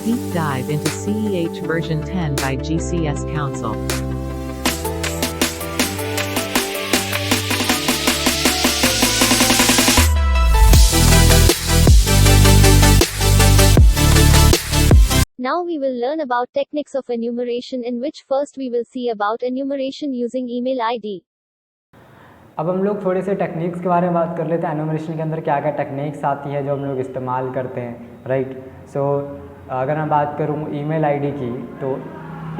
Deep dive into CEH version 10 by GCS Council. Now we will learn about techniques of enumeration, in which first we will see about enumeration using email ID. अब हम लोग थोड़े से techniques के बारे में बात कर लेते हैं। एनुमरेशन के अंदर क्या क्या टेक्निक्स आती है जो हम लोग इस्तेमाल करते हैं, राइट। सो अगर मैं बात करूँ ईमेल आईडी की, तो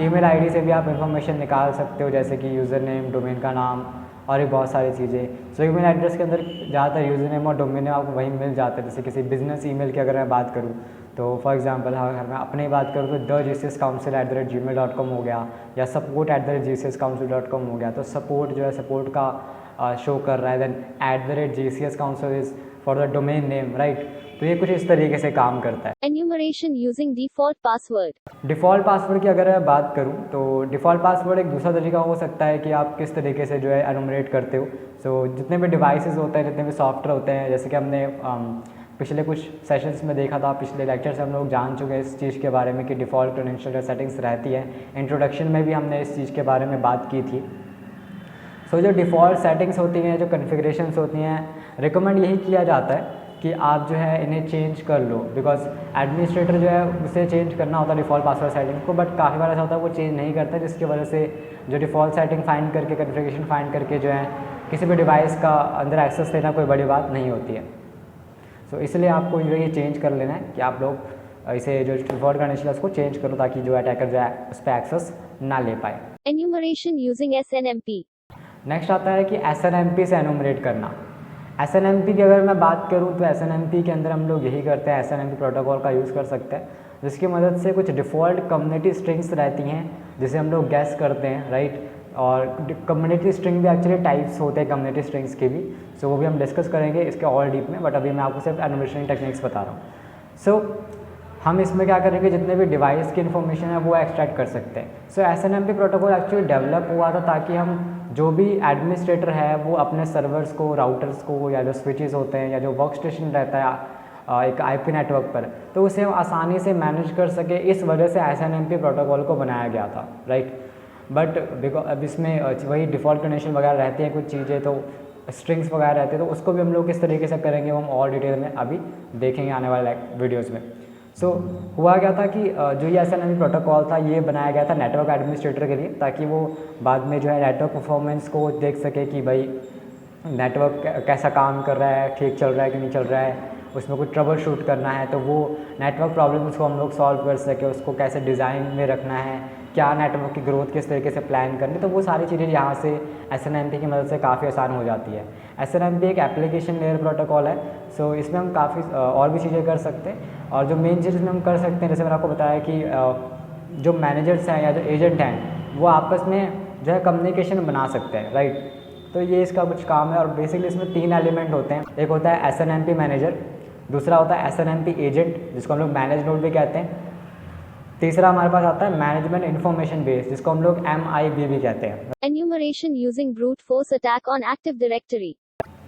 ईमेल आईडी से भी आप इंफॉर्मेशन निकाल सकते हो, जैसे कि यूज़र नेम, डोमेन का नाम और भी बहुत सारी चीज़ें। सो ईमेल एड्रेस के अंदर ज़्यादातर यूज़र नेम और डोमेन नेम आपको वहीं मिल जाता है। जैसे किसी बिजनेस ईमेल की अगर मैं बात करूँ, तो फॉर एग्जांपल अगर मैं अपनी बात करूँ तो thegcscouncil@gmail.com हो गया, या support@gcscouncil.com हो गया। तो सपोर्ट जो है, सपोर्ट का शो कर रहा है। Then @GCSCouncil is for the domain name, right. तो ये कुछ इस तरीके से काम करता है। Enumeration using default password. Default password की अगर मैं बात करूँ, तो डिफ़ॉल्ट पासवर्ड एक दूसरा तरीका हो सकता है कि आप किस तरीके से जो है एनुमरेट करते हो। सो जितने भी डिवाइसेस होते हैं, जितने भी सॉफ्टवेयर होते हैं, जैसे कि हमने पिछले कुछ सेशंस में देखा था, पिछले लेक्चर से हम लोग जान चुके हैं इस चीज़ के बारे में कि डिफ़ॉल्ट क्रेडेंशियल सेटिंग्स रहती है। इंट्रोडक्शन में भी हमने इस चीज़ के बारे में बात की थी। सो जो डिफ़ॉल्ट सेटिंग्स होती हैं, जो कॉन्फ़िगरेशंस होती हैं, रिकमेंड यही किया जाता है कि आप जो है इन्हें चेंज कर लो, बिकॉज एडमिनिस्ट्रेटर जो है उसे चेंज करना होता है डिफ़ॉल्ट पासवर्ड सेटिंग को, बट काफ़ी बार ऐसा होता है वो चेंज नहीं करता, जिसकी वजह से जो डिफ़ॉल्ट सेटिंग फाइंड करके, कॉन्फ़िगरेशन फाइंड करके जो है किसी भी डिवाइस का अंदर एक्सेस लेना कोई बड़ी बात नहीं होती है। सो इसलिए आपको जो ये चेंज कर लेना है कि आप लोग इसे जो डिफ़ॉल्ट कंडीशन है उसको चेंज करो, ताकि जो अटैकर जो है उस पर एक्सेस ना ले पाए। Enumeration using SNMP. नेक्स्ट आता है कि SNMP से एनुमरेट करना। SNMP की अगर मैं बात करूं, तो SNMP के अंदर हम लोग यही करते हैं, SNMP प्रोटोकॉल का यूज़ कर सकते हैं, जिसकी मदद से कुछ डिफ़ॉल्ट कम्युनिटी स्ट्रिंग्स रहती हैं जिसे हम लोग गैस करते हैं, राइट। और कम्युनिटी स्ट्रिंग भी एक्चुअली टाइप्स होते हैं कम्युनिटी स्ट्रिंग्स के भी। सो वो भी हम डिस्कस करेंगे इसके और डीप में, बट अभी मैं आपको सिर्फ एनुमरेशन टेक्निक्स बता रहा हूँ। सो हम इसमें क्या करेंगे, जितने भी डिवाइस की इन्फॉर्मेशन है वो एक्सट्रैक्ट कर सकते हैं। सो SNMP प्रोटोकॉल एक्चुअली डेवलप हुआ था ताकि हम जो भी एडमिनिस्ट्रेटर है वो अपने सर्वर्स को, राउटर्स को, या जो स्विचेस होते हैं, या जो वर्क स्टेशन रहता है एक IP नेटवर्क पर, तो उसे हम आसानी से मैनेज कर सके। इस वजह से SNMP प्रोटोकॉल को बनाया गया था, राइट। बट अब इसमें वही डिफ़ॉल्ट कंडीशन वगैरह रहती हैं, कुछ चीज़ें तो स्ट्रिंग्स वगैरह रहते हैं, तो उसको भी हम लोग किस तरीके से करेंगे वो हम और डिटेल में अभी देखेंगे आने वाले वीडियोज़ में। सो हुआ क्या था कि जो ये SNMP प्रोटोकॉल था ये बनाया गया था नेटवर्क एडमिनिस्ट्रेटर के लिए, ताकि वो बाद में जो है नेटवर्क परफॉर्मेंस को देख सके कि भाई नेटवर्क कैसा काम कर रहा है, ठीक चल रहा है कि नहीं चल रहा है, उसमें कुछ ट्रबल शूट करना है तो वो नेटवर्क प्रॉब्लम्स को हम लोग सॉल्व कर सके, उसको कैसे डिज़ाइन में रखना है, क्या नेटवर्क की ग्रोथ किस तरीके से प्लान करनी, तो वो सारी चीज़ें यहाँ से SNMP की मदद से काफ़ी आसान हो जाती है। SNMP एक एप्लीकेशन लेयर प्रोटोकॉल है। सो इसमें हम काफ़ी और भी चीज़ें कर सकते हैं, और जो मेन चीज़ इसमें हम कर सकते हैं, जैसे मैंने आपको बताया कि जो मैनेजर्स हैं या जो एजेंट हैं वो आपस में जो है कम्युनिकेशन बना सकते हैं, राइट। तो ये इसका कुछ काम है, और बेसिकली इसमें 3 एलिमेंट होते हैं। एक होता है SNMP मैनेजर, दूसरा होता है SNMP एजेंट जिसको हम लोग मैनेज नोड भी कहते हैं, तीसरा हमारे पास आता है मैनेजमेंट इन्फॉर्मेशन बेस जिसको हम लोग MIB भी कहते हैं। Enumeration using brute force attack on Active Directory.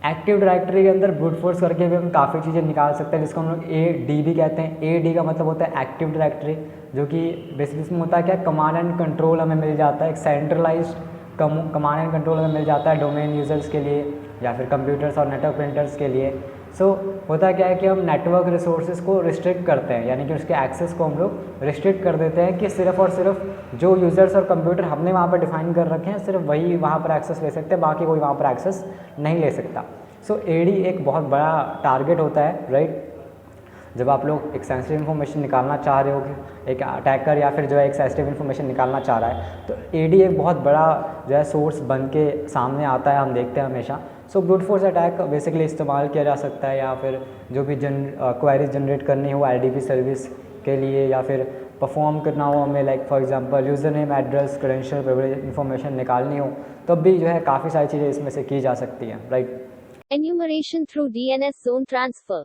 Active directory के अंदर ब्रूट फोर्स करके भी हम काफ़ी चीज़ें निकाल सकते हैं, जिसको हम लोग AD भी कहते हैं। AD का मतलब होता है एक्टिव डायरेक्टरी, जो कि बेसिकली इसमें होता है क्या, कमांड एंड कंट्रोल हमें मिल जाता है, एक सेंट्रलाइज्ड कमांड एंड कंट्रोल हमें मिल जाता है डोमेन यूज़र्स के लिए या फिर कंप्यूटर्स और नेटवर्क प्रिंटर्स के लिए। सो होता क्या है कि हम नेटवर्क रिसोर्सेज को रिस्ट्रिक्ट करते हैं, यानी कि उसके एक्सेस को हम लोग रिस्ट्रिक्ट कर देते हैं कि सिर्फ और सिर्फ जो यूज़र्स और कंप्यूटर हमने वहाँ पर डिफाइन कर रखे हैं सिर्फ वही वहाँ पर एक्सेस ले सकते हैं, बाकी कोई वहाँ पर एक्सेस नहीं ले सकता। सो AD एक बहुत बड़ा टारगेट होता है, राइट। जब आप लोग एक सेंसिटिव इन्फॉर्मेशन निकालना चाह रहे हो, कि एक अटैकर या फिर जो है एक सेंसिटिव इन्फॉर्मेशन निकालना चाह रहा है, तो AD एक बहुत बड़ा जो है सोर्स बन के सामने आता है, हम देखते हैं हमेशा। सो ब्रूट फोर्स अटैक बेसिकली इस्तेमाल किया जा सकता है, या फिर जो भी क्वेरीज जनरेट करनी हो IDP सर्विस के लिए, या फिर परफॉर्म करना हो हमें, like for example user name, address, credential, privilege information निकालनी हो, तब भी जो है काफ़ी सारी चीज़ें इसमें से की जा सकती हैं, right. Enumeration through DNS zone transfer.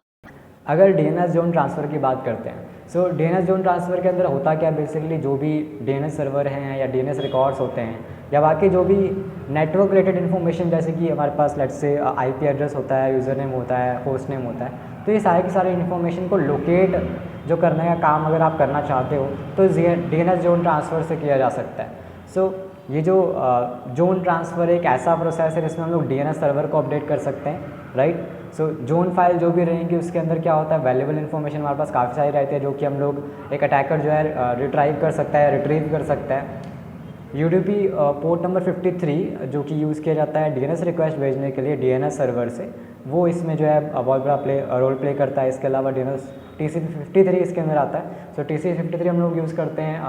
अगर DNS जोन ट्रांसफ़र की बात करते हैं, सो DNS जोन ट्रांसफ़र के अंदर होता क्या, बेसिकली जो भी DNS सर्वर हैं या DNS रिकॉर्ड्स होते हैं, या बाकी जो भी नेटवर्क रिलेटेड इन्फॉर्मेशन, जैसे कि हमारे पास लेट्स से IP एड्रेस होता है, यूज़र नेम होता है, होस्ट नेम होता है, तो ये सारे की सारी इन्फॉर्मेशन को लोकेट जो करने का काम अगर आप करना चाहते हो तो DNS जोन ट्रांसफ़र से किया जा सकता है। सो ये जो जोन ट्रांसफ़र एक ऐसा प्रोसेस है जिसमें हम लोग DNS सर्वर को अपडेट कर सकते हैं, राइट। सो जोन फाइल जो भी रहेंगी उसके अंदर क्या होता है, वैल्यूएबल इन्फॉर्मेशन हमारे पास काफ़ी सारी रहती है जो कि हम लोग एक अटैकर जो है रिट्राइव कर सकता है, रिट्रीव कर सकता है। UDP पोर्ट नंबर 53 जो कि यूज़ किया जाता है DNS रिक्वेस्ट भेजने के लिए DNS सर्वर से, वो इसमें जो है बहुत बड़ा रोल प्ले करता है। इसके अलावा TCP/53 इसके अंदर आता है। सो TCP/53 हम लोग यूज़ करते हैं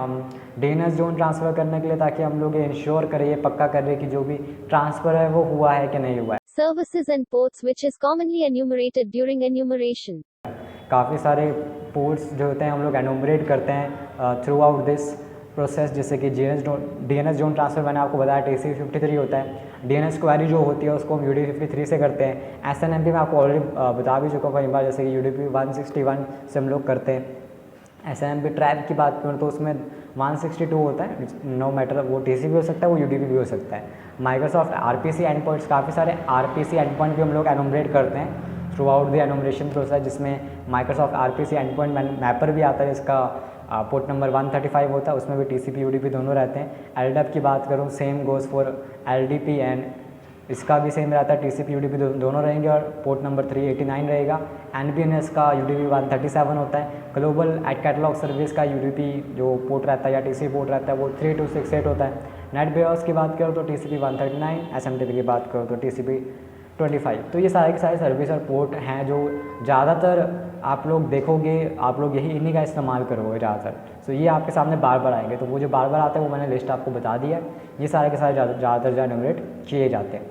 DNS जोन ट्रांसफ़र करने के लिए, ताकि हम लोग ये इंश्योर करें, ये पक्का करें कि जो भी ट्रांसफ़र है वो हुआ है कि नहीं हुआ है। Services and ports which is commonly enumerated during enumeration. काफ़ी सारे पोर्ट्स जो होते हैं हम लोग एनुमरेट करते हैं थ्रू आउट दिस प्रोसेस, जैसे कि DNS जोन ट्रांसफ़र मैंने आपको बताया TCP/53 होता है। DNS क्वेरी जो होती है उसको हम UDP/53 से करते हैं। SNMP मैं आपको ऑलरेडी बता भी चुका हूँ कई बार, जैसे कि UDP 161 से हम लोग करते हैं। SNMP ट्रैप की बात करूँ तो उसमें 162 होता है, नो मैटर वो TCP हो सकता है, वो UDP भी हो सकता है। माइक्रोसॉफ्ट RPC एंड पॉइंट्स, काफ़ी सारे RPC एंड पॉइंट भी हम लोग एनुमरेट करते हैं throughout the enumeration process, जिसमें Microsoft RPC endpoint mapper भी आता है जिसका पोर्ट नंबर 135 होता है, उसमें भी TCP UDP दोनों रहते हैं। LDAP की बात करूँ, same goes for LDP and इसका भी सेम रहता है, TCP UDP दोनों रहेंगे और पोर्ट नंबर 389 रहेगा। NBNS का UDP 137 होता है। ग्लोबल एट कैटलॉग सर्विस का UDP जो पोर्ट रहता है या TCP पोर्ट रहता है वो 3268 होता है। नेट बेयर्स की बात करो तो TCP 139, SMTP की बात करो तो TCP 25। तो ये सारे के सारे सर्विस और पोर्ट हैं जो ज़्यादातर आप लोग देखोगे, आप लोग इन्हीं का इस्तेमाल करोगे ज़्यादातर। सो ये आपके सामने बार बार आएंगे, तो वो जो बार बार आते हैं वो मैंने लिस्ट आपको बता दिया है। ये सारे के सारे ज़्यादातर जो एनुमरेट किए जाते हैं।